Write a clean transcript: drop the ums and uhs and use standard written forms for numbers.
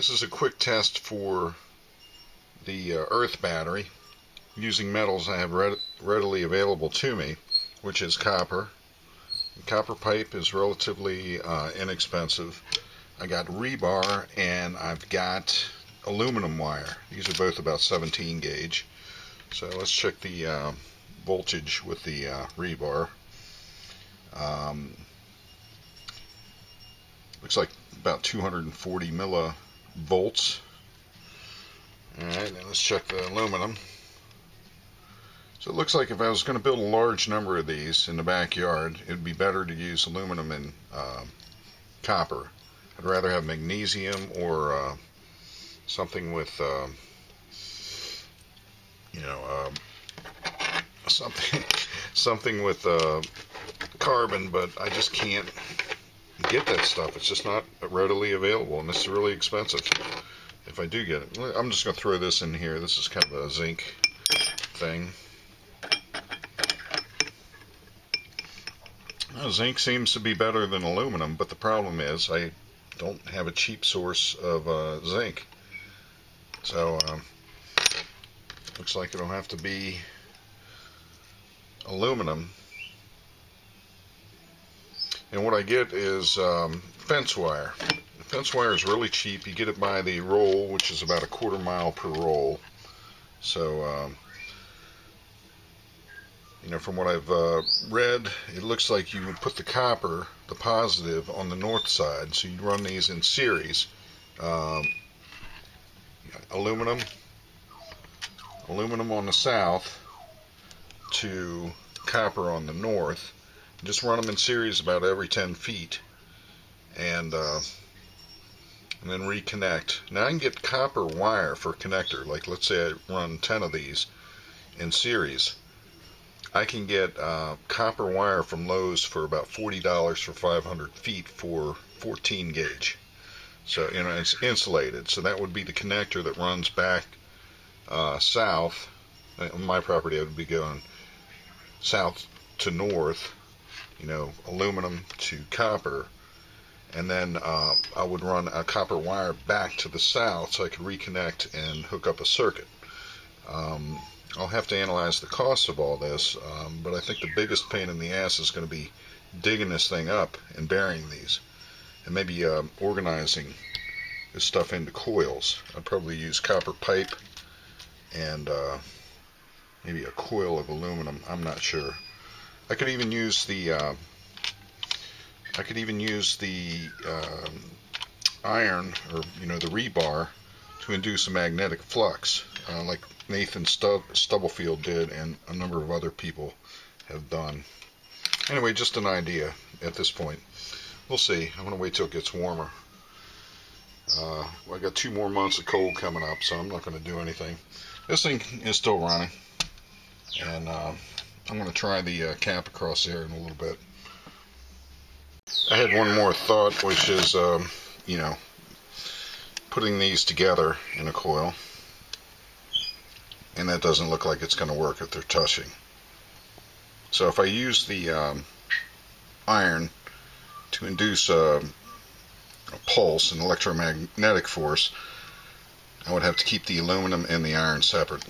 This is a quick test for the earth battery using metals I have readily available to me, which is copper. Copper pipe is relatively inexpensive. I got rebar and I've got aluminum wire. These are both about 17 gauge. So let's check the voltage with the rebar. Looks like about 240 millivolts. Alright, now let's check the aluminum. So it looks like if I was going to build a large number of these in the backyard, it would be better to use aluminum and copper. I'd rather have magnesium or something with, something with carbon, but I just can't get that stuff. It's just not readily available, and it's really expensive. If I do get it, I'm just going to throw this in here. This is kind of a zinc thing. Zinc seems to be better than aluminum, but the problem is I don't have a cheap source of zinc. So looks like it'll have to be aluminum. And what I get is fence wire. Fence wire is really cheap. You get it by the roll, which is about a quarter mile per roll. So from what I've read, it looks like you would put the copper, the positive, on the north side. So you run these in series. Aluminum on the south to copper on the north. Just run them in series about every 10 feet, and then reconnect. Now I can get copper wire for connector. Like let's say I run 10 of these in series. I can get copper wire from Lowe's for about $40 for 500 feet for 14 gauge. So it's insulated. So that would be the connector that runs back south. On my property, I would be going south to north. Aluminum to copper, and then I would run a copper wire back to the south so I could reconnect and hook up a circuit. I'll have to analyze the cost of all this, but I think the biggest pain in the ass is going to be digging this thing up and burying these, and maybe organizing this stuff into coils. I'd probably use copper pipe and maybe a coil of aluminum. I'm not sure. I could even use the iron, or the rebar, to induce a magnetic flux, like Nathan Stubblefield did, and a number of other people have done. Anyway, just an idea at this point. We'll see. I'm gonna wait till it gets warmer. I got 2 more months of cold coming up, so I'm not gonna do anything. This thing is still running, and I'm going to try the cap across there in a little bit. I had one more thought, which is, putting these together in a coil. And that doesn't look like it's going to work if they're touching. So if I use the iron to induce a pulse, an electromagnetic force, I would have to keep the aluminum and the iron separate.